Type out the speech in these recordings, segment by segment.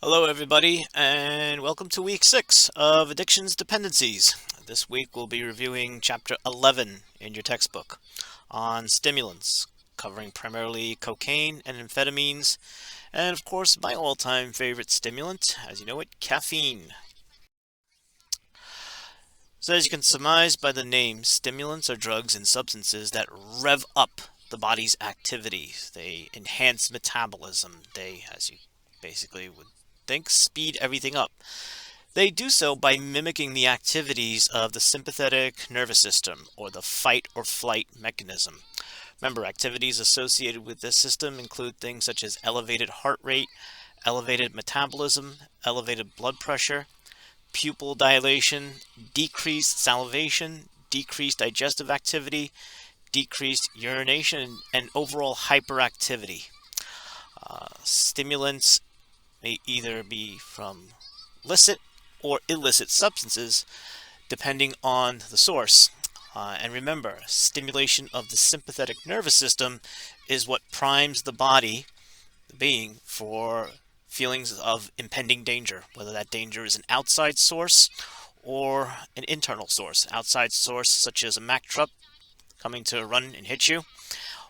Hello, everybody, and welcome to week 6 of Addictions Dependencies. This week we'll be reviewing chapter 11 in your textbook on stimulants, covering primarily cocaine and amphetamines, and of course, my all-time favorite stimulant, as you know it, caffeine. So, as you can surmise by the name, stimulants are drugs and substances that rev up the body's activity. They enhance metabolism. They, as you basically would think, speed everything up. They do so by mimicking the activities of the sympathetic nervous system, or the fight or flight mechanism. Remember, activities associated with this system include things such as elevated heart rate, elevated metabolism, elevated blood pressure, pupil dilation, decreased salivation, decreased digestive activity, decreased urination, and overall hyperactivity. Stimulants may either be from licit or illicit substances, depending on the source. And remember, stimulation of the sympathetic nervous system is what primes the body, the being, for feelings of impending danger, whether that danger is an outside source or an internal source. Outside source such as a Mack truck coming to run and hit you,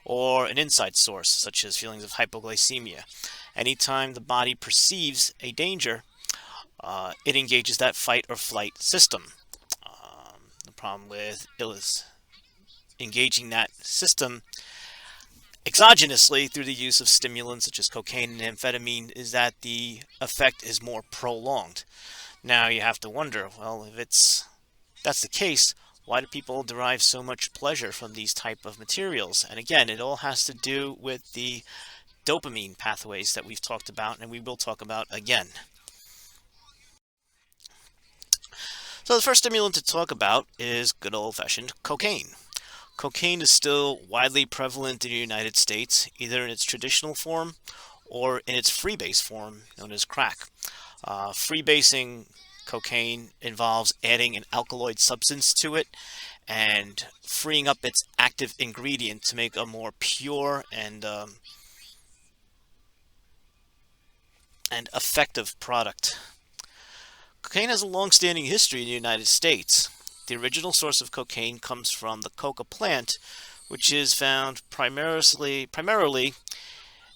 or an inside source such as feelings of hypoglycemia. Anytime the body perceives a danger, it engages that fight or flight system. The problem with engaging that system exogenously through the use of stimulants such as cocaine and amphetamine is that the effect is more prolonged. Now you have to wonder, well, if that's the case, why do people derive so much pleasure from these type of materials? And again, it all has to do with the dopamine pathways that we've talked about and we will talk about again. So the first stimulant to talk about is good old-fashioned cocaine. Cocaine is still widely prevalent in the United States, either in its traditional form or in its freebase form, known as crack. Freebasing cocaine involves adding an alkaloid substance to it and freeing up its active ingredient to make a more pure and effective product. Cocaine has a long-standing history in the United States. The original source of cocaine comes from the coca plant, which is found primarily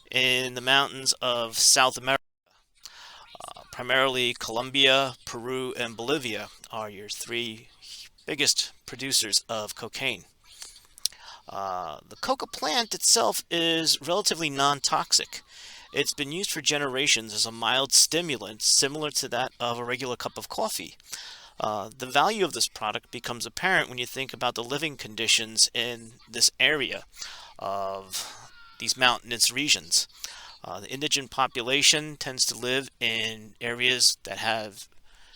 in the mountains of South America. Primarily Colombia, Peru, and Bolivia are your three biggest producers of cocaine. The coca plant itself is relatively non-toxic. It's been used for generations as a mild stimulant similar to that of a regular cup of coffee. The value of this product becomes apparent when you think about the living conditions in this area of these mountainous regions. The indigent population tends to live in areas that have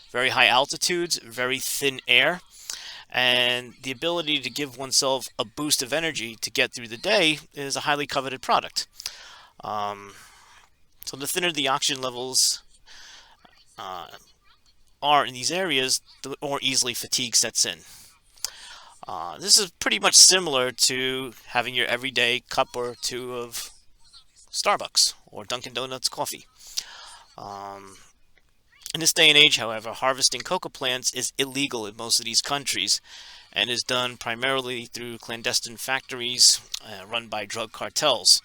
very high altitudes, very thin air, and the ability to give oneself a boost of energy to get through the day is a highly coveted product. So the thinner the oxygen levels are in these areas, the more easily fatigue sets in. This is pretty much similar to having your everyday cup or two of Starbucks or Dunkin' Donuts coffee. In this day and age, however, harvesting coca plants is illegal in most of these countries and is done primarily through clandestine factories run by drug cartels.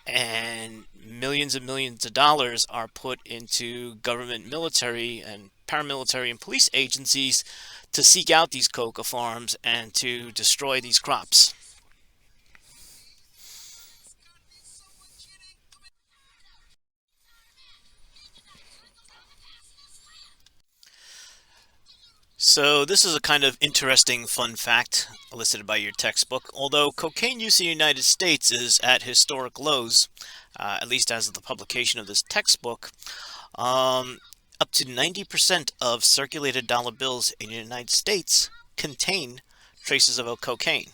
And millions of dollars are put into government, military, and paramilitary and police agencies to seek out these coca farms and to destroy these crops. So this is a kind of interesting fun fact elicited by your textbook. Although cocaine use in the United States is at historic lows, at least as of the publication of this textbook, up to 90% of circulated dollar bills in the United States contain traces of cocaine.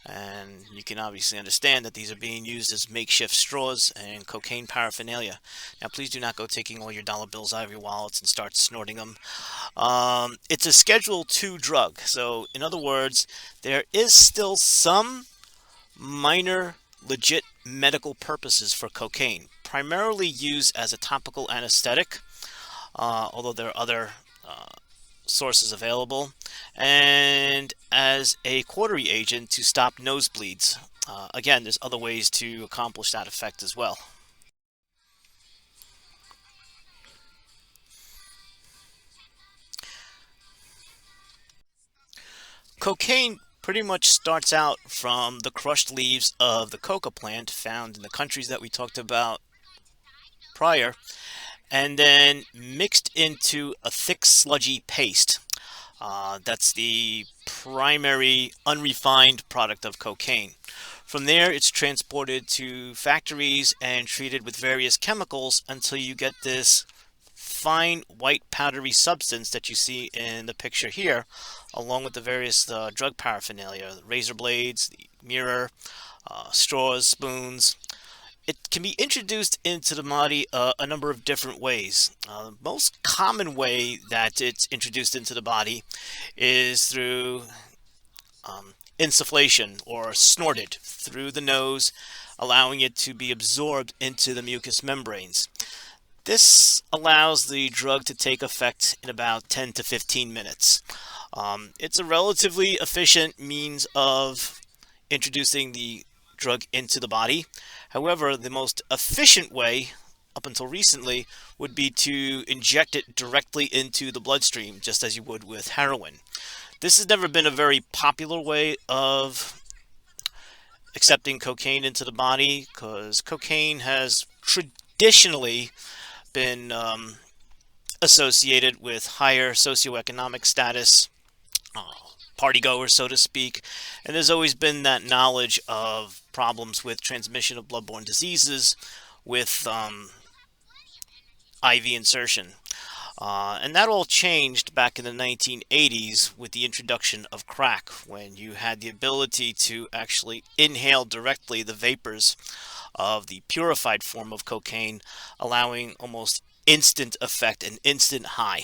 And you can obviously understand that these are being used as makeshift straws and cocaine paraphernalia. Now, please do not go taking all your dollar bills out of your wallets and start snorting them. It's a Schedule II drug. So, in other words, there is still some minor legit medical purposes for cocaine, primarily used as a topical anesthetic although there are other sources available, and as a cautery agent to stop nosebleeds. Again, there's other ways to accomplish that effect as well. Cocaine pretty much starts out from the crushed leaves of the coca plant found in the countries that we talked about prior, and then mixed into a thick sludgy paste. That's the primary unrefined product of cocaine. From there, it's transported to factories and treated with various chemicals until you get this fine white powdery substance that you see in the picture here, along with the various drug paraphernalia, the razor blades, the mirror, straws, spoons. It can be introduced into the body a number of different ways. The most common way that it's introduced into the body is through insufflation or snorted through the nose, allowing it to be absorbed into the mucous membranes. This allows the drug to take effect in about 10 to 15 minutes. It's a relatively efficient means of introducing the drug into the body. However, the most efficient way, up until recently, would be to inject it directly into the bloodstream, just as you would with heroin. This has never been a very popular way of accepting cocaine into the body, because cocaine has traditionally been associated with higher socioeconomic status, partygoers, so to speak, and there's always been that knowledge of problems with transmission of bloodborne diseases with IV insertion. And that all changed back in the 1980s with the introduction of crack, when you had the ability to actually inhale directly the vapors of the purified form of cocaine, allowing almost instant effect and instant high.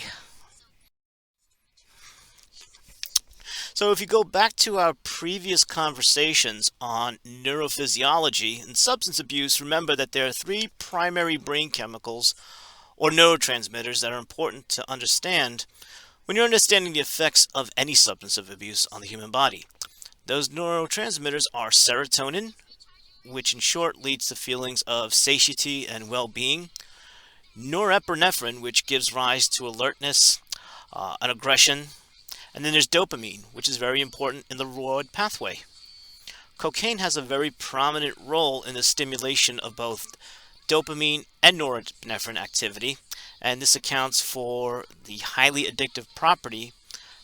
So if you go back to our previous conversations on neurophysiology and substance abuse, remember that there are three primary brain chemicals or neurotransmitters that are important to understand when you're understanding the effects of any substance of abuse on the human body. Those neurotransmitters are serotonin, which in short leads to feelings of satiety and well-being; norepinephrine, which gives rise to alertness and aggression; and then there's dopamine, which is very important in the reward pathway. Cocaine has a very prominent role in the stimulation of both dopamine and norepinephrine activity, and this accounts for the highly addictive property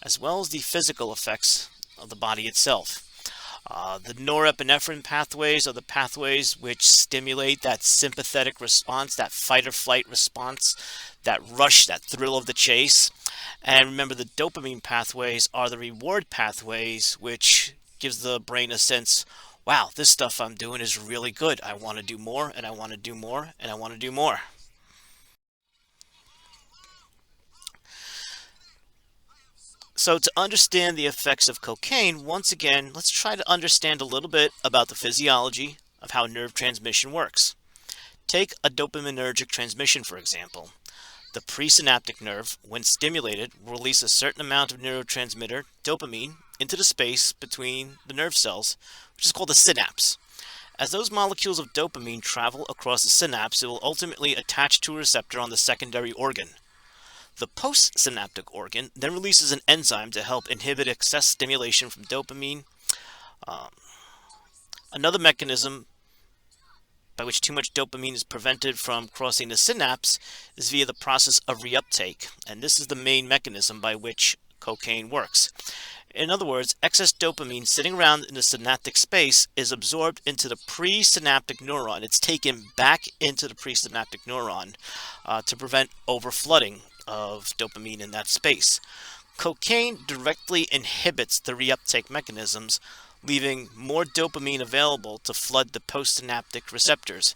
as well as the physical effects of the body itself. The norepinephrine pathways are the pathways which stimulate that sympathetic response, that fight or flight response, that rush, that thrill of the chase. And remember, the dopamine pathways are the reward pathways, which gives the brain a sense, wow, this stuff I'm doing is really good. I want to do more, and I want to do more, and I want to do more. So to understand the effects of cocaine, once again, let's try to understand a little bit about the physiology of how nerve transmission works. Take a dopaminergic transmission, for example. The presynaptic nerve, when stimulated, will release a certain amount of neurotransmitter, dopamine, into the space between the nerve cells, which is called the synapse. As those molecules of dopamine travel across the synapse, it will ultimately attach to a receptor on the secondary organ. The postsynaptic organ then releases an enzyme to help inhibit excess stimulation from dopamine. Um, Another mechanism by which too much dopamine is prevented from crossing the synapse is via the process of reuptake, and this is the main mechanism by which cocaine works. In other words, excess dopamine sitting around in the synaptic space is absorbed into the presynaptic neuron. It's taken back into the presynaptic neuron to prevent overflooding of dopamine in that space. Cocaine directly inhibits the reuptake mechanisms, leaving more dopamine available to flood the postsynaptic receptors.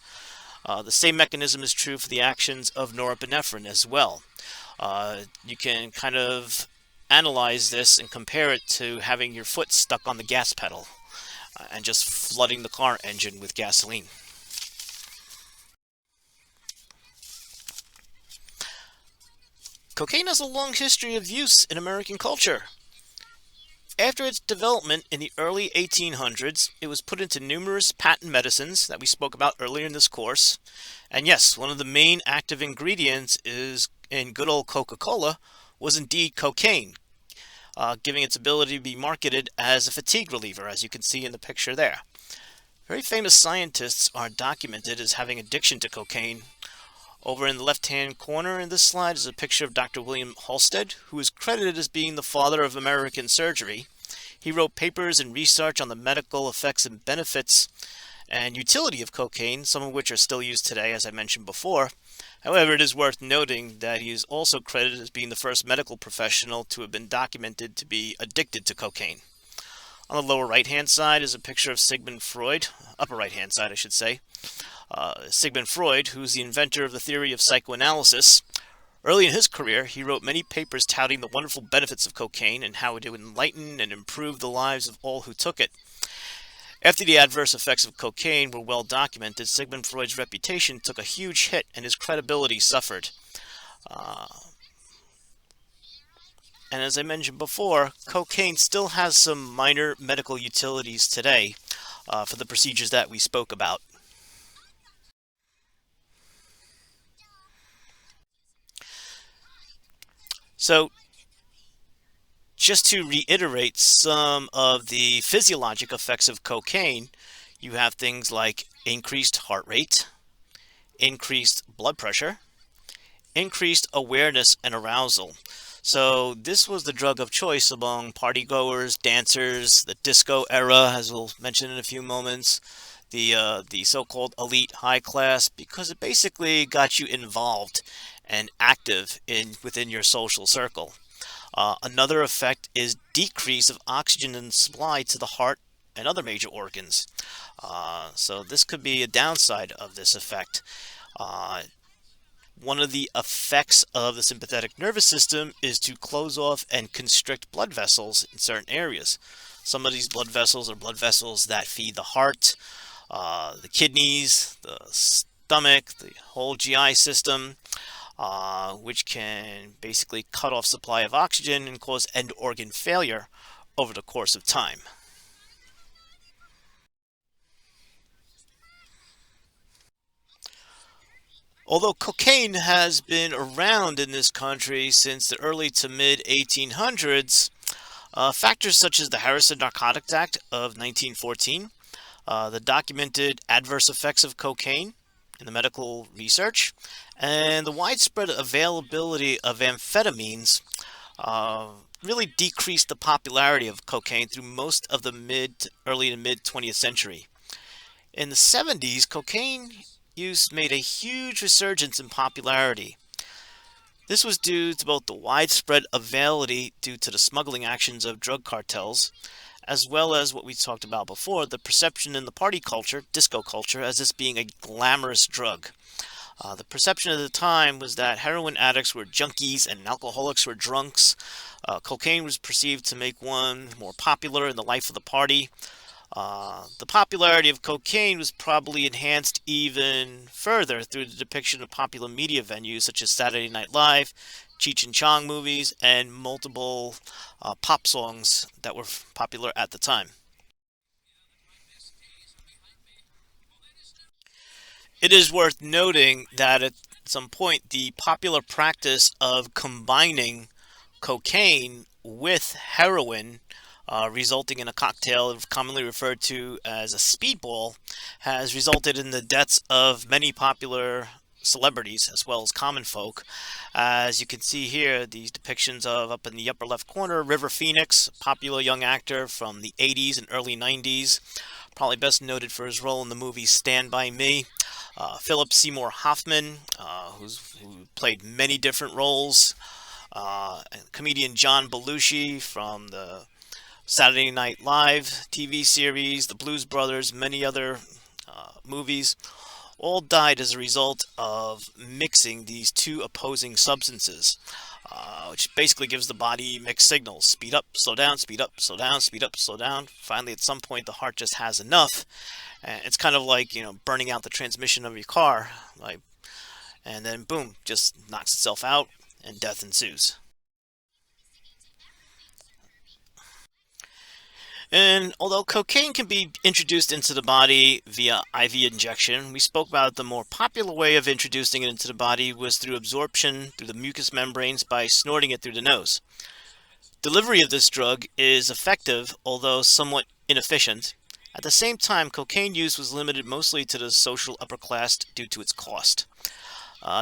The same mechanism is true for the actions of norepinephrine as well. You can kind of analyze this and compare it to having your foot stuck on the gas pedal and just flooding the car engine with gasoline. Cocaine has a long history of use in American culture. After its development in the early 1800s, it was put into numerous patent medicines that we spoke about earlier in this course. And yes, one of the main active ingredients is in good old Coca-Cola was indeed cocaine, giving its ability to be marketed as a fatigue reliever, as you can see in the picture there. Very famous scientists are documented as having addiction to cocaine. Over in the left-hand corner in this slide is a picture of Dr. William Halsted, who is credited as being the father of American surgery. He wrote papers and research on the medical effects and benefits and utility of cocaine, some of which are still used today, as I mentioned before. However, it is worth noting that he is also credited as being the first medical professional to have been documented to be addicted to cocaine. On the lower right-hand side is a picture of Sigmund Freud, upper right-hand side, I should say. Sigmund Freud, who's the inventor of the theory of psychoanalysis. Early in his career, he wrote many papers touting the wonderful benefits of cocaine and how it would enlighten and improve the lives of all who took it. After the adverse effects of cocaine were well documented, Sigmund Freud's reputation took a huge hit and his credibility suffered. And as I mentioned before, cocaine still has some minor medical utilities today for the procedures that we spoke about. So, just to reiterate some of the physiologic effects of cocaine, you have things like increased heart rate, increased blood pressure, increased awareness and arousal. So this was the drug of choice among partygoers, dancers, the disco era, as we'll mention in a few moments, the so-called elite high class, because it basically got you involved and active within your social circle. Another effect is decrease of oxygen and supply to the heart and other major organs. So this could be a downside of this effect. One of the effects of the sympathetic nervous system is to close off and constrict blood vessels in certain areas. Some of these blood vessels are blood vessels that feed the heart, the kidneys, the stomach, the whole GI system, which can basically cut off supply of oxygen and cause end organ failure over the course of time. Although cocaine has been around in this country since the early to mid 1800s, factors such as the Harrison Narcotics Act of 1914, the documented adverse effects of cocaine in the medical research, and the widespread availability of amphetamines really decreased the popularity of cocaine through most of the early to mid 20th century. In the 70s, cocaine use made a huge resurgence in popularity. This was due to both the widespread availability due to the smuggling actions of drug cartels, as well as what we talked about before, the perception in the party culture, disco culture, as this being a glamorous drug. The perception at the time was that heroin addicts were junkies and alcoholics were drunks. Cocaine was perceived to make one more popular in the life of the party. The popularity of cocaine was probably enhanced even further through the depiction of popular media venues such as Saturday Night Live, Cheech and Chong movies, and multiple pop songs that were popular at the time. It is worth noting that at some point the popular practice of combining cocaine with heroin, resulting in a cocktail commonly referred to as a speedball, has resulted in the deaths of many popular celebrities as well as common folk. As you can see here, these depictions of, up in the upper left corner, River Phoenix, a popular young actor from the 80s and early 90s, probably best noted for his role in the movie Stand By Me. Philip Seymour Hoffman, who played many different roles. Comedian John Belushi from the Saturday Night Live TV series, The Blues Brothers, many other movies, all died as a result of mixing these two opposing substances, which basically gives the body mixed signals. Speed up, slow down, speed up, slow down, speed up, slow down. Finally, at some point, the heart just has enough. It's kind of like, burning out the transmission of your car, and then boom, just knocks itself out, and death ensues. And although cocaine can be introduced into the body via IV injection, we spoke about the more popular way of introducing it into the body was through absorption through the mucous membranes by snorting it through the nose. Delivery of this drug is effective, although somewhat inefficient. At the same time, cocaine use was limited mostly to the social upper class due to its cost.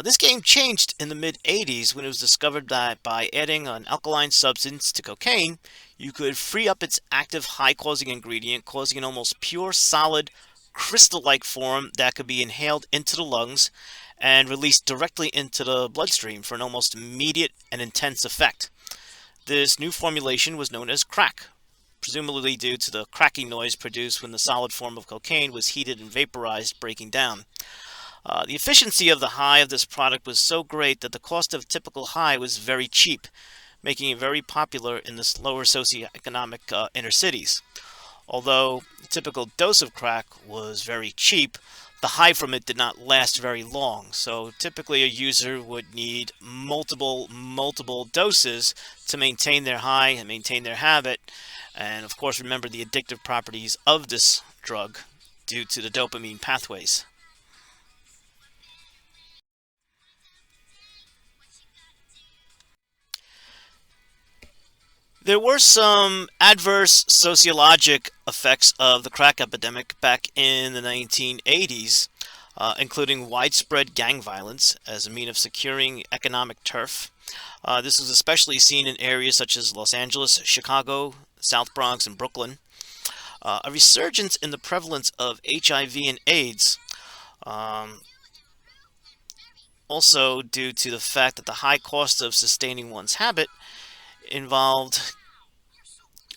This game changed in the mid-80s when it was discovered that by adding an alkaline substance to cocaine, you could free up its active high-causing ingredient, causing an almost pure, solid, crystal-like form that could be inhaled into the lungs and released directly into the bloodstream for an almost immediate and intense effect. This new formulation was known as crack, presumably due to the cracking noise produced when the solid form of cocaine was heated and vaporized, breaking down. The efficiency of the high of this product was so great that the cost of a typical high was very cheap, making it very popular in the lower socioeconomic inner cities. Although the typical dose of crack was very cheap, the high from it did not last very long. So typically a user would need multiple doses to maintain their high and maintain their habit. And of course, remember the addictive properties of this drug due to the dopamine pathways. There were some adverse sociologic effects of the crack epidemic back in the 1980s, including widespread gang violence as a means of securing economic turf. This was especially seen in areas such as Los Angeles, Chicago, South Bronx, and Brooklyn. A resurgence in the prevalence of HIV and AIDS, also due to the fact that the high cost of sustaining one's habit involved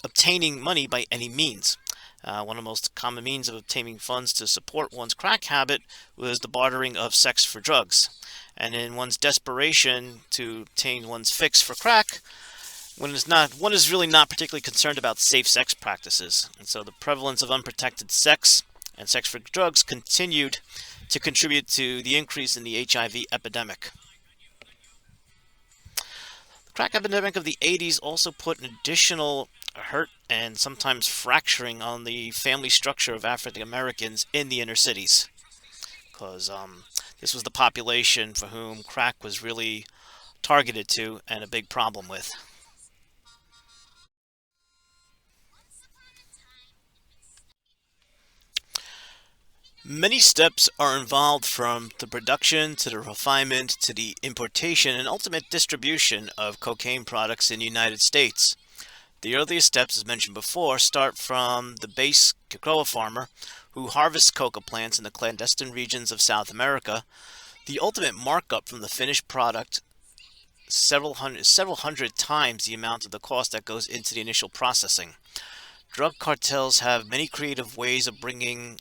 obtaining money by any means. One of the most common means of obtaining funds to support one's crack habit was the bartering of sex for drugs. And in one's desperation to obtain one's fix for crack, one is really not particularly concerned about safe sex practices. And so the prevalence of unprotected sex and sex for drugs continued to contribute to the increase in the HIV epidemic. The crack epidemic of the 80s also put an additional hurt and sometimes fracturing on the family structure of African Americans in the inner cities, because this was the population for whom crack was really targeted to and a big problem with. Many steps are involved, from the production to the refinement to the importation and ultimate distribution of cocaine products in the United States. The earliest steps, as mentioned before, start from the base cocoa farmer who harvests coca plants in the clandestine regions of South America. The ultimate markup from the finished product, several hundred times the amount of the cost that goes into the initial processing. Drug cartels have many creative ways of bringing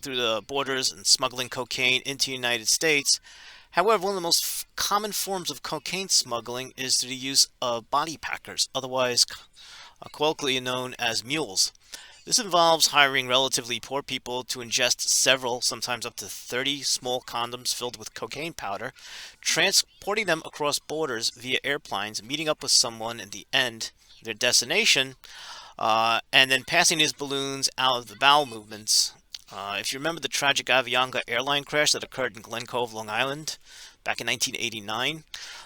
through the borders and smuggling cocaine into the United States. However, one of the most common forms of cocaine smuggling is through the use of body packers, otherwise colloquially known as mules. This involves hiring relatively poor people to ingest several, sometimes up to 30 small condoms filled with cocaine powder, transporting them across borders via airplanes, meeting up with someone at the end, their destination, and then passing these balloons out of the bowel movements. If you remember the tragic Avianca airline crash that occurred in Glen Cove, Long Island, back in 1989,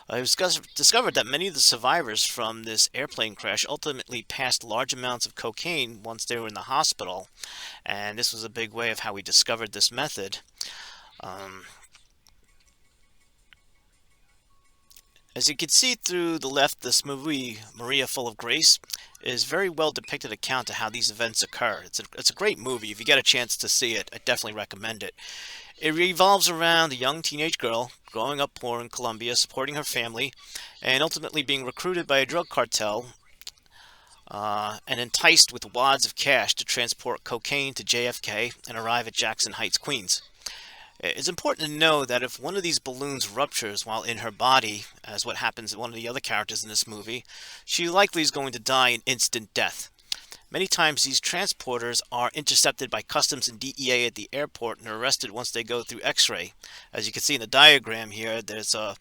it was discovered that many of the survivors from this airplane crash ultimately passed large amounts of cocaine once they were in the hospital, and this was a big way of how we discovered this method. As you can see through the left, this movie, Maria Full of Grace, is very well depicted account of how these events occur. It's a great movie. If you get a chance to see it, I definitely recommend it. It revolves around a young teenage girl growing up poor in Colombia, supporting her family, and ultimately being recruited by a drug cartel and enticed with wads of cash to transport cocaine to JFK and arrive at Jackson Heights, Queens. It's important to know that if one of these balloons ruptures while in her body, as what happens to one of the other characters in this movie, she likely is going to die an instant death. Many times these transporters are intercepted by customs and DEA at the airport and arrested once they go through X-ray. As you can see in the diagram here, the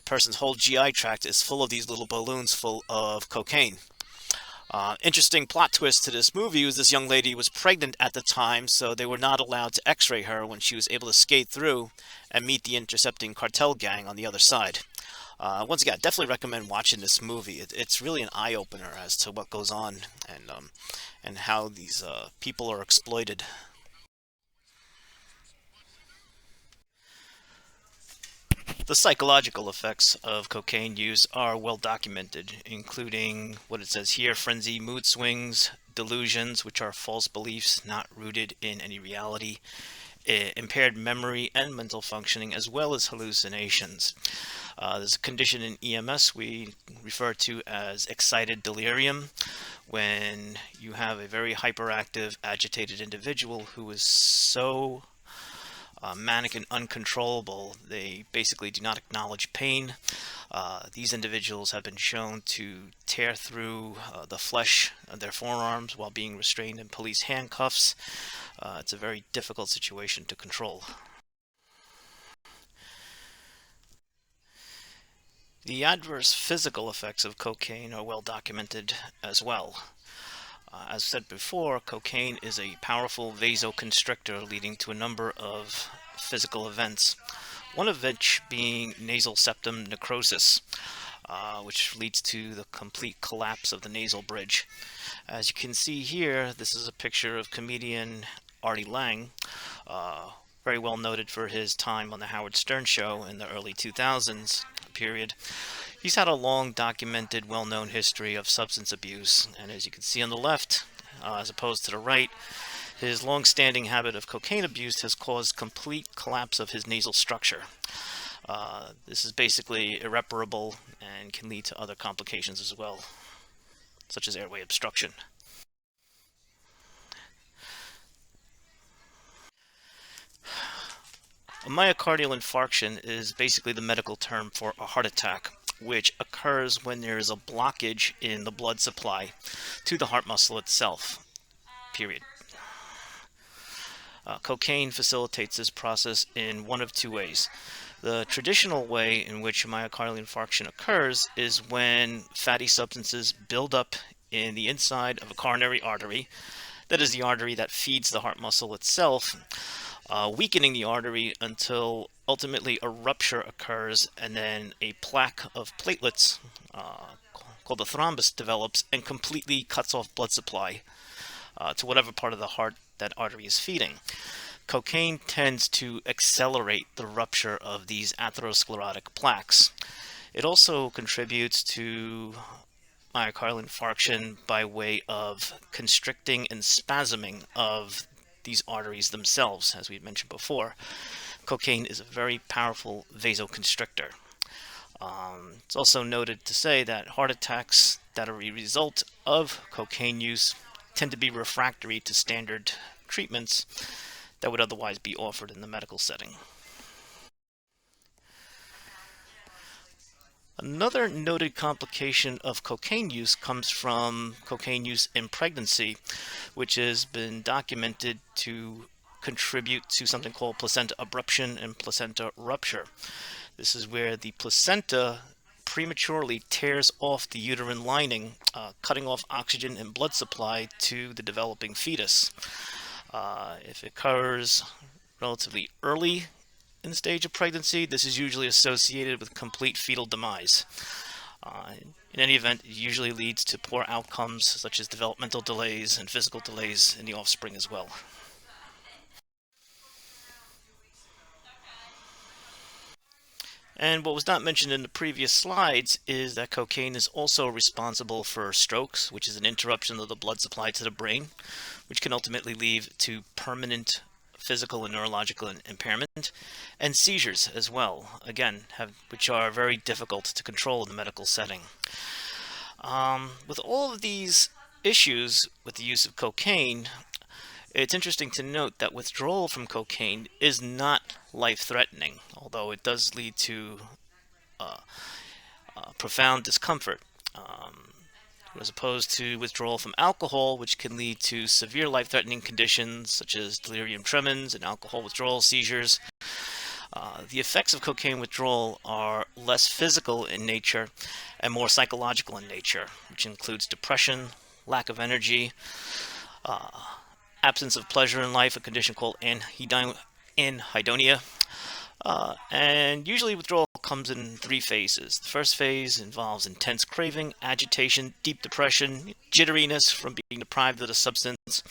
person's whole GI tract is full of these little balloons full of cocaine. Interesting plot twist to this movie was this young lady was pregnant at the time, so they were not allowed to x-ray her when she was able to skate through and meet the intercepting cartel gang on the other side. Once again, I definitely recommend watching this movie. It's really an eye-opener as to what goes on and how these people are exploited. The psychological effects of cocaine use are well documented, including what it says here: frenzy, mood swings, delusions, which are false beliefs not rooted in any reality, impaired memory and mental functioning, as well as hallucinations. There's a condition in EMS we refer to as excited delirium, when you have a very hyperactive, agitated individual who is so manic and uncontrollable, they basically do not acknowledge pain. These individuals have been shown to tear through the flesh of their forearms while being restrained in police handcuffs. It's a very difficult situation to control. The adverse physical effects of cocaine are well documented as well. As said before, cocaine is a powerful vasoconstrictor, leading to a number of physical events, one of which being nasal septum necrosis, which leads to the complete collapse of the nasal bridge. As you can see here, this is a picture of comedian Artie Lang, very well noted for his time on the Howard Stern show in the early 2000s period. He's had a long documented, well-known history of substance abuse, and as you can see on the left, as opposed to the right, his long-standing habit of cocaine abuse has caused complete collapse of his nasal structure. This is basically irreparable and can lead to other complications as well, such as airway obstruction. A myocardial infarction is basically the medical term for a heart attack, which occurs when there is a blockage in the blood supply to the heart muscle itself, period. Cocaine facilitates this process in one of two ways. The traditional way in which a myocardial infarction occurs is when fatty substances build up in the inside of a coronary artery, that is the artery that feeds the heart muscle itself, weakening the artery until ultimately a rupture occurs, and then a plaque of platelets called a thrombus develops and completely cuts off blood supply to whatever part of the heart that artery is feeding. Cocaine tends to accelerate the rupture of these atherosclerotic plaques. It also contributes to myocardial infarction by way of constricting and spasming of these arteries themselves. As we mentioned before, cocaine is a very powerful vasoconstrictor. It's also noted to say that heart attacks that are a result of cocaine use tend to be refractory to standard treatments that would otherwise be offered in the medical setting. Another noted complication of cocaine use comes from cocaine use in pregnancy, which has been documented to contribute to something called placenta abruption and placenta rupture. This is where the placenta prematurely tears off the uterine lining, cutting off oxygen and blood supply to the developing fetus. If it occurs relatively early in the stage of pregnancy, this is usually associated with complete fetal demise. In any event, it usually leads to poor outcomes such as developmental delays and physical delays in the offspring as well. And what was not mentioned in the previous slides is that cocaine is also responsible for strokes, which is an interruption of the blood supply to the brain, which can ultimately lead to permanent physical and neurological impairment, and seizures as well, again, which are very difficult to control in the medical setting. With all of these issues with the use of cocaine, it's interesting to note that withdrawal from cocaine is not life-threatening, although it does lead to profound discomfort. as opposed to withdrawal from alcohol, which can lead to severe life-threatening conditions such as delirium tremens and alcohol withdrawal seizures. The effects of cocaine withdrawal are less physical in nature and more psychological in nature, which includes depression, lack of energy, absence of pleasure in life, a condition called anhedonia. And usually withdrawal comes in 3 phases. The first phase involves intense craving, agitation, deep depression, jitteriness from being deprived of the substance.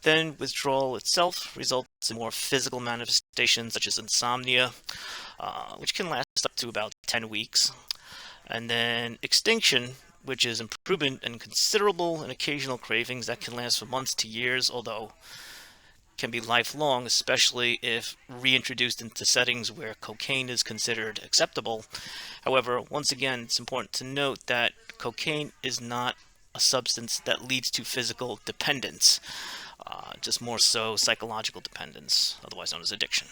Then withdrawal itself results in more physical manifestations such as insomnia, which can last up to about 10 weeks. And then extinction, which is improvement in considerable and occasional cravings that can last for months to years, although can be lifelong, especially if reintroduced into settings where cocaine is considered acceptable. However, once again, it's important to note that cocaine is not a substance that leads to physical dependence, just more so psychological dependence, otherwise known as addiction.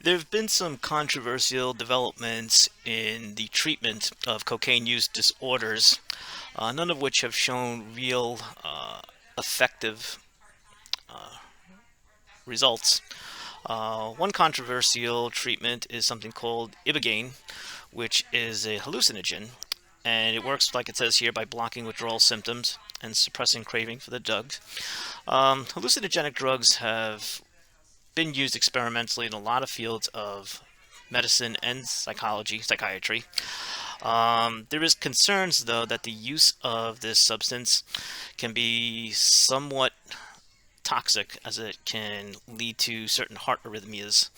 There have been some controversial developments in the treatment of cocaine use disorders, none of which have shown real effective results. One controversial treatment is something called ibogaine, which is a hallucinogen, and it works, like it says here, by blocking withdrawal symptoms and suppressing craving for the drugs. Hallucinogenic drugs have been used experimentally in a lot of fields of medicine and psychiatry. There is concerns, though, that the use of this substance can be somewhat toxic, as it can lead to certain heart arrhythmias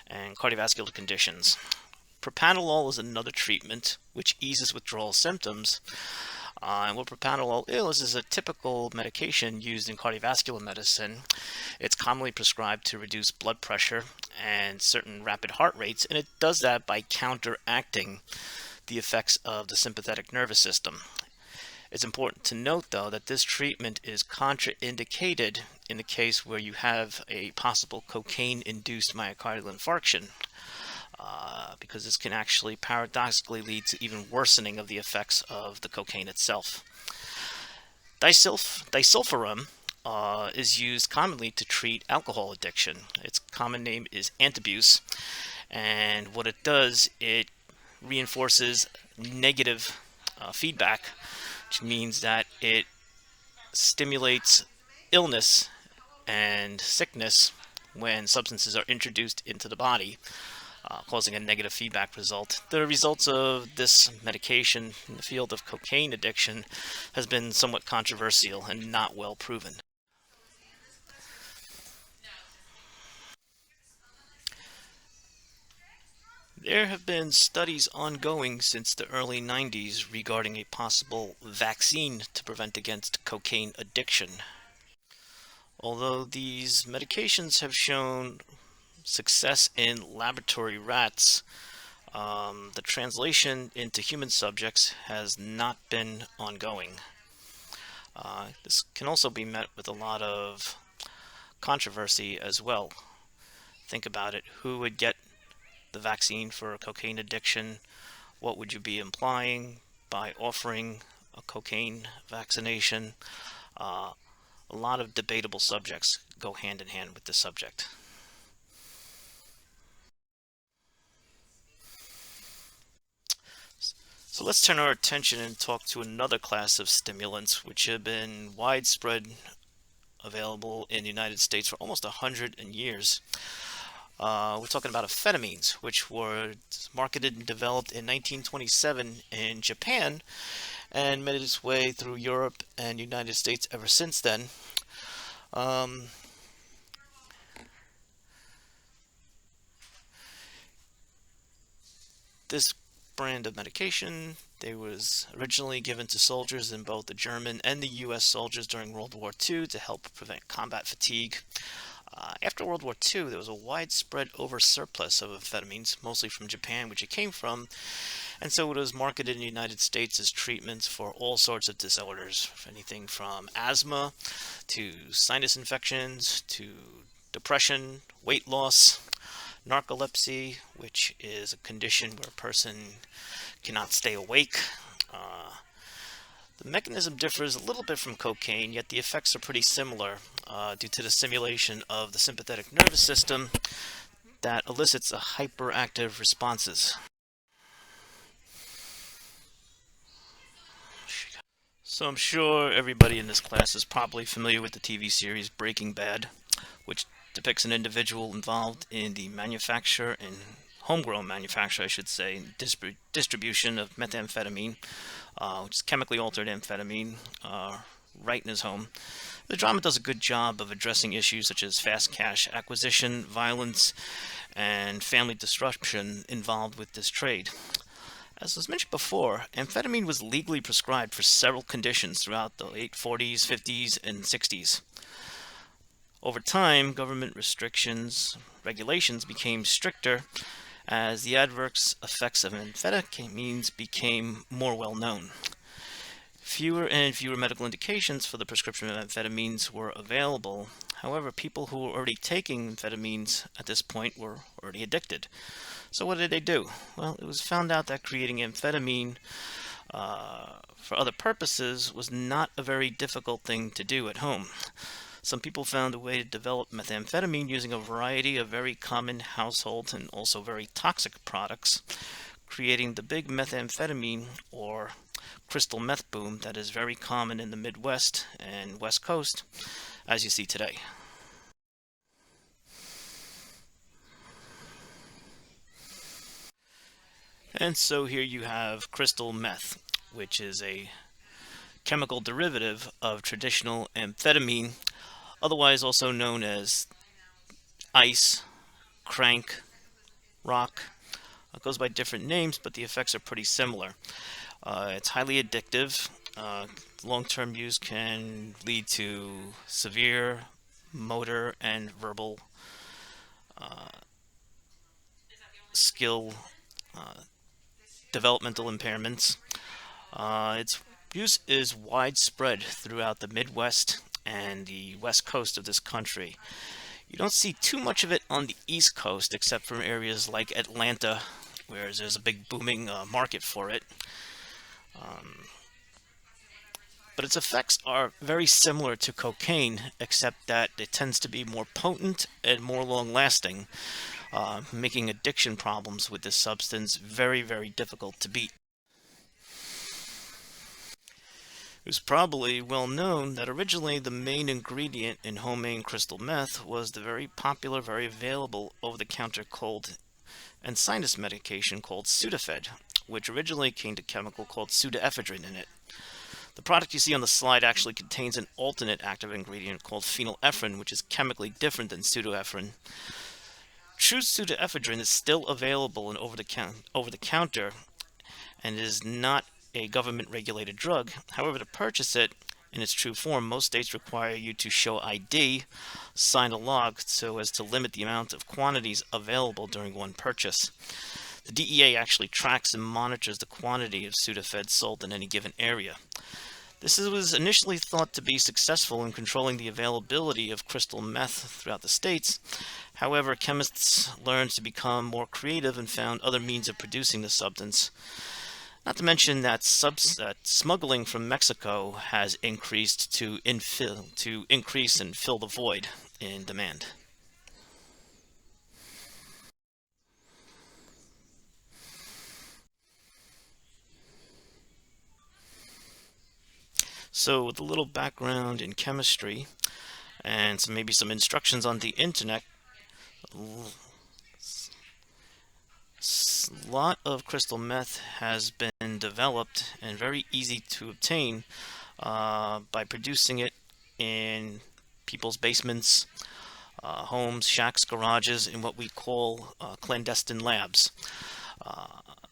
and cardiovascular conditions. Propranolol is another treatment which eases withdrawal symptoms. And what propranolol is a typical medication used in cardiovascular medicine. It's commonly prescribed to reduce blood pressure and certain rapid heart rates, and it does that by counteracting the effects of the sympathetic nervous system. It's important to note, though, that this treatment is contraindicated in the case where you have a possible cocaine-induced myocardial infarction, because this can actually paradoxically lead to even worsening of the effects of the cocaine itself. Disulfiram is used commonly to treat alcohol addiction. Its common name is antabuse, and what it does, it reinforces negative feedback, which means that it stimulates illness and sickness when substances are introduced into the body, causing a negative feedback result. The results of this medication in the field of cocaine addiction has been somewhat controversial and not well proven. There have been studies ongoing since the early 90s regarding a possible vaccine to prevent against cocaine addiction. Although these medications have shown success in laboratory rats, the translation into human subjects has not been ongoing. This can also be met with a lot of controversy as well. Think about it. Who would get the vaccine for cocaine addiction? What would you be implying by offering a cocaine vaccination? A lot of debatable subjects go hand in hand with this subject. So let's turn our attention and talk to another class of stimulants which have been widespread available in the United States for almost 100 years. We're talking about amphetamines, which were marketed and developed in 1927 in Japan and made its way through Europe and United States ever since then. This brand of medication, they was originally given to soldiers in both the German and the U.S. soldiers during World War II to help prevent combat fatigue. After World War II, there was a widespread oversurplus of amphetamines, mostly from Japan, which it came from, and so it was marketed in the United States as treatments for all sorts of disorders, anything from asthma to sinus infections to depression, weight loss, narcolepsy, which is a condition where a person cannot stay awake. Uh, the mechanism differs a little bit from cocaine, yet the effects are pretty similar due to the stimulation of the sympathetic nervous system that elicits a hyperactive responses. So I'm sure everybody in this class is probably familiar with the TV series Breaking Bad, which depicts an individual involved in the manufacture and homegrown manufacture, I should say, distribution of methamphetamine, which is chemically altered amphetamine, right in his home. The drama does a good job of addressing issues such as fast cash acquisition, violence, and family disruption involved with this trade. As was mentioned before, amphetamine was legally prescribed for several conditions throughout the late 40s, 50s, and 60s. Over time, government regulations became stricter as the adverse effects of amphetamines became more well known. Fewer and fewer medical indications for the prescription of amphetamines were available. However, people who were already taking amphetamines at this point were already addicted. So what did they do? Well, it was found out that creating amphetamine for other purposes was not a very difficult thing to do at home. Some people found a way to develop methamphetamine using a variety of very common household and also very toxic products, creating the big methamphetamine or crystal meth boom that is very common in the Midwest and West Coast, as you see today. And so here you have crystal meth, which is a chemical derivative of traditional amphetamine, otherwise also known as ice, crank, rock. It goes by different names, but the effects are pretty similar. It's highly addictive. Long-term use can lead to severe motor and verbal skill developmental impairments. Its use is widespread throughout the Midwest and the West Coast of this country. You don't see too much of it on the East Coast, except for areas like Atlanta, where there's a big booming market for it. But its effects are very similar to cocaine, except that it tends to be more potent and more long-lasting, making addiction problems with this substance very, very difficult to beat. It was probably well known that originally the main ingredient in homemade crystal meth was the very popular, very available over-the-counter cold and sinus medication called Sudafed, which originally contained a chemical called pseudoephedrine in it. The product you see on the slide actually contains an alternate active ingredient called phenylephrine, which is chemically different than pseudoephedrine. True pseudoephedrine is still available in over-the-counter and is not a government-regulated drug. However, to purchase it in its true form, most states require you to show ID, sign a log, so as to limit the amount of quantities available during one purchase. The DEA actually tracks and monitors the quantity of Sudafed sold in any given area. This was initially thought to be successful in controlling the availability of crystal meth throughout the states. However, chemists learned to become more creative and found other means of producing the substance. Not to mention that smuggling from Mexico has increased to increase and fill the void in demand. So with a little background in chemistry and maybe some instructions on the internet, a lot of crystal meth has been developed and very easy to obtain by producing it in people's basements, homes, shacks, garages, in what we call clandestine labs.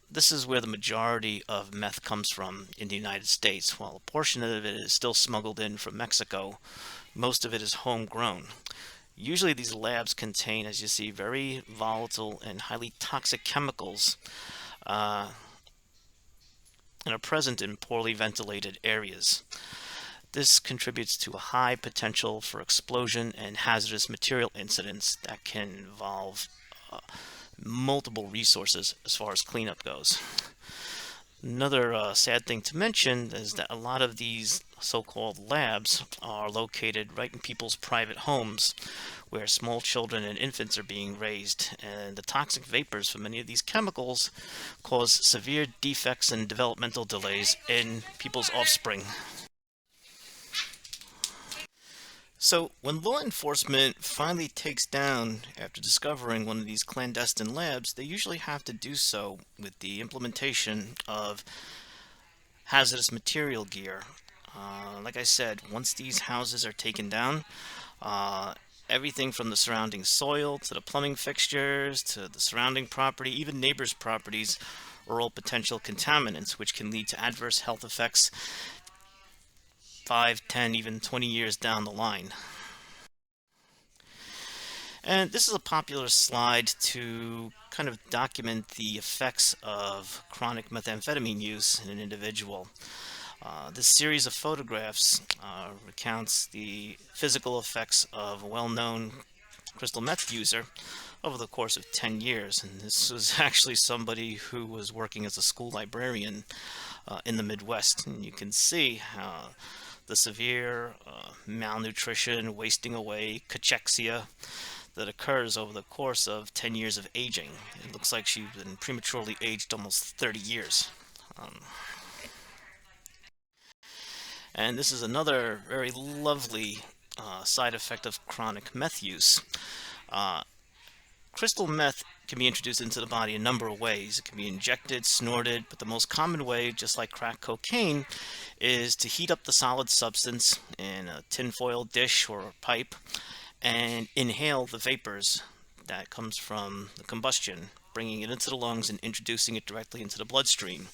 This is where the majority of meth comes from in the United States. While a portion of it is still smuggled in from Mexico, most of it is homegrown. Usually these labs contain, as you see, very volatile and highly toxic chemicals and are present in poorly ventilated areas. This contributes to a high potential for explosion and hazardous material incidents that can involve multiple resources as far as cleanup goes. Another sad thing to mention is that a lot of these so-called labs are located right in people's private homes where small children and infants are being raised, and the toxic vapors from many of these chemicals cause severe defects and developmental delays in people's offspring. So, when law enforcement finally takes down after discovering one of these clandestine labs, they usually have to do so with the implementation of hazardous material gear. Like I said, once these houses are taken down, uh, everything from the surrounding soil to the plumbing fixtures to the surrounding property, even neighbors' properties, are all potential contaminants, which can lead to adverse health effects 5, 10, even 20 years down the line. And this is a popular slide to kind of document the effects of chronic methamphetamine use in an individual. This series of photographs recounts the physical effects of a well-known crystal meth user over the course of 10 years. And this was actually somebody who was working as a school librarian in the Midwest. And you can see how the severe malnutrition, wasting away, cachexia that occurs over the course of 10 years of aging. It looks like she's been prematurely aged almost 30 years. Um, and this is another very lovely side effect of chronic meth use. Uh, Crystal meth can be introduced into the body a number of ways. It can be injected, snorted, but the most common way, just like crack cocaine, is to heat up the solid substance in a tinfoil dish or a pipe and inhale the vapors that comes from the combustion, bringing it into the lungs and introducing it directly into the bloodstream.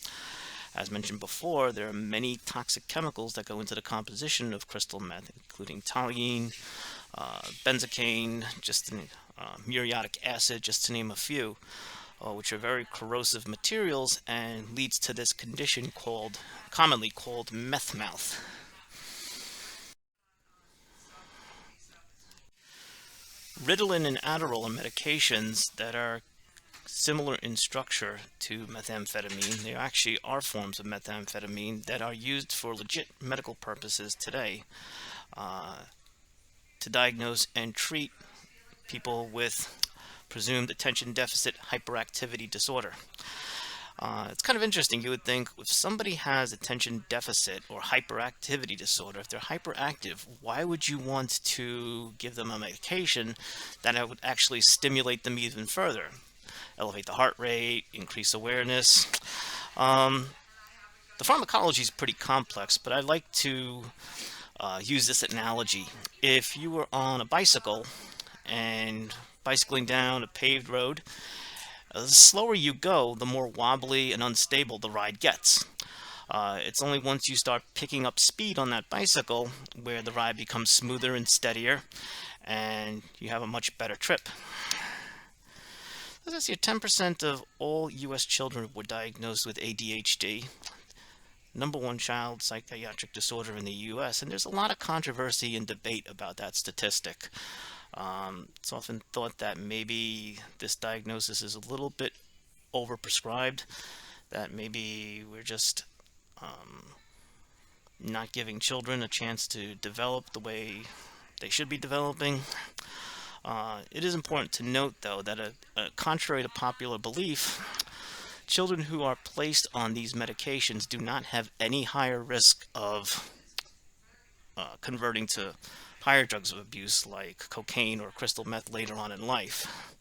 As mentioned before, there are many toxic chemicals that go into the composition of crystal meth, including toluene, benzocaine, muriatic acid, just to name a few, which are very corrosive materials and leads to this condition commonly called meth mouth. Ritalin and Adderall are medications that are similar in structure to methamphetamine. They actually are forms of methamphetamine that are used for legit medical purposes today uh, to diagnose and treat people with presumed attention deficit hyperactivity disorder. It's kind of interesting. You would think if somebody has attention deficit or hyperactivity disorder, if they're hyperactive, why would you want to give them a medication that would actually stimulate them even further? Elevate the heart rate, increase awareness. The pharmacology is pretty complex, but I like to use this analogy. If you were on a bicycle and bicycling down a paved road, the slower you go, the more wobbly and unstable the ride gets. It's only once you start picking up speed on that bicycle where the ride becomes smoother and steadier, and you have a much better trip. As I see, 10% of all U.S. children were diagnosed with ADHD, #1 child psychiatric disorder in the U.S., and there's a lot of controversy and debate about that statistic. It's often thought that maybe this diagnosis is a little bit overprescribed, that maybe we're just not giving children a chance to develop the way they should be developing. It is important to note, though, that contrary to popular belief, children who are placed on these medications do not have any higher risk of converting to higher drugs of abuse like cocaine or crystal meth later on in life.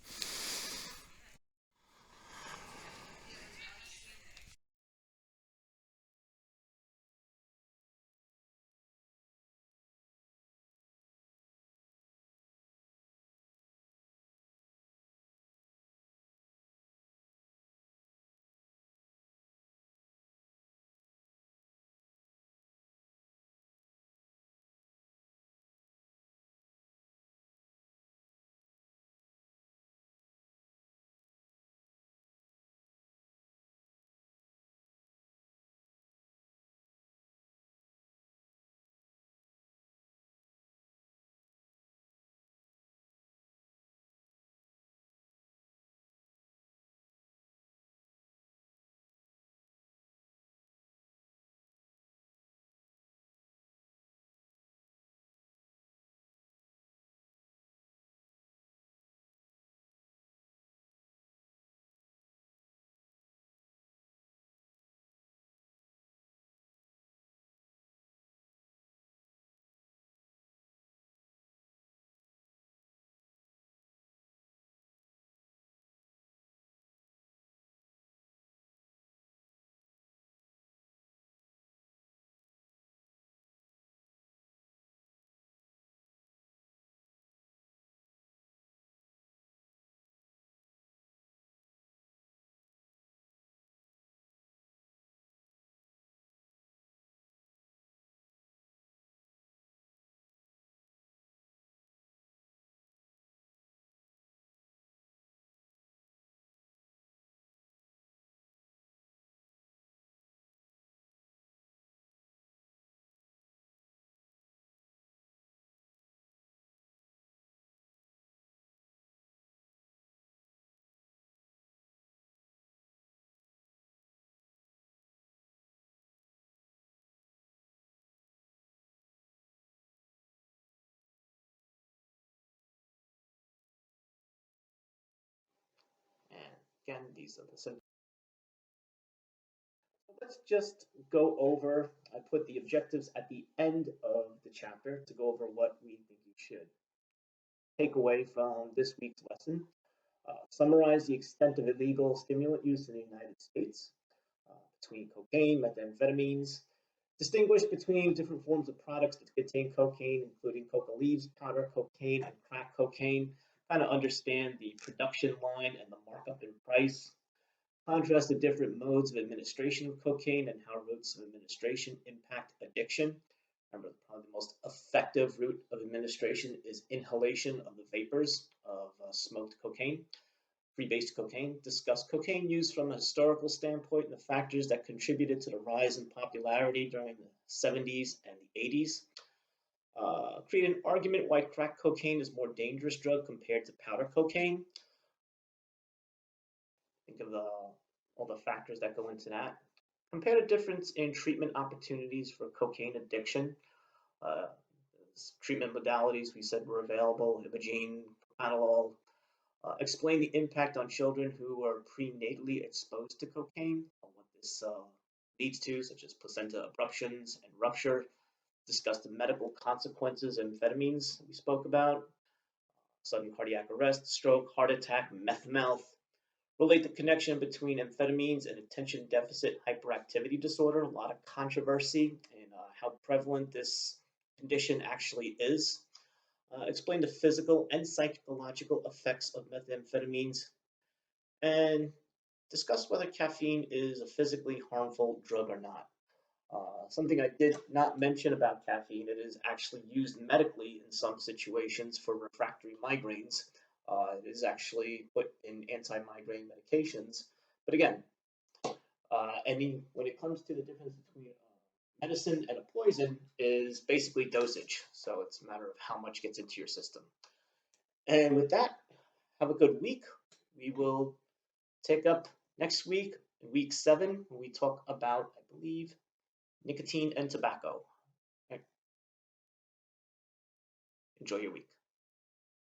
Again, these are the symptoms. Let's just go over, I put the objectives at the end of the chapter to go over what we think you should take away from this week's lesson. Summarize the extent of illegal stimulant use in the United States between cocaine, methamphetamines, distinguish between different forms of products that contain cocaine, including coca leaves, powder cocaine, and crack cocaine, kind of understand the production line and the markup in price, contrast the different modes of administration of cocaine and how routes of administration impact addiction. Remember, probably the most effective route of administration is inhalation of the vapors of smoked cocaine, free-based cocaine. Discuss cocaine use from a historical standpoint and the factors that contributed to the rise in popularity during the 70s and the 80s. Create an argument why crack cocaine is a more dangerous drug compared to powder cocaine. Think of all the factors that go into that. Compare the difference in treatment opportunities for cocaine addiction. Uh, Treatment modalities we said were available: Imogene, propranolol. Explain the impact on children who are prenatally exposed to cocaine, what this leads to, such as placenta abruptions and rupture. Discuss the medical consequences of amphetamines we spoke about: sudden cardiac arrest, stroke, heart attack, meth mouth. Relate the connection between amphetamines and attention deficit hyperactivity disorder. A lot of controversy in how prevalent this condition actually is. Explain the physical and psychological effects of methamphetamines, and discuss whether caffeine is a physically harmful drug or not. Something I did not mention about caffeine, it is actually used medically in some situations for refractory migraines. It is actually put in anti-migraine medications. But again, when it comes to the difference between medicine and a poison is basically dosage. So it's a matter of how much gets into your system. And with that, have a good week. We will take up next week, week 7, when we talk about, I believe, nicotine and tobacco. Okay. Enjoy your week.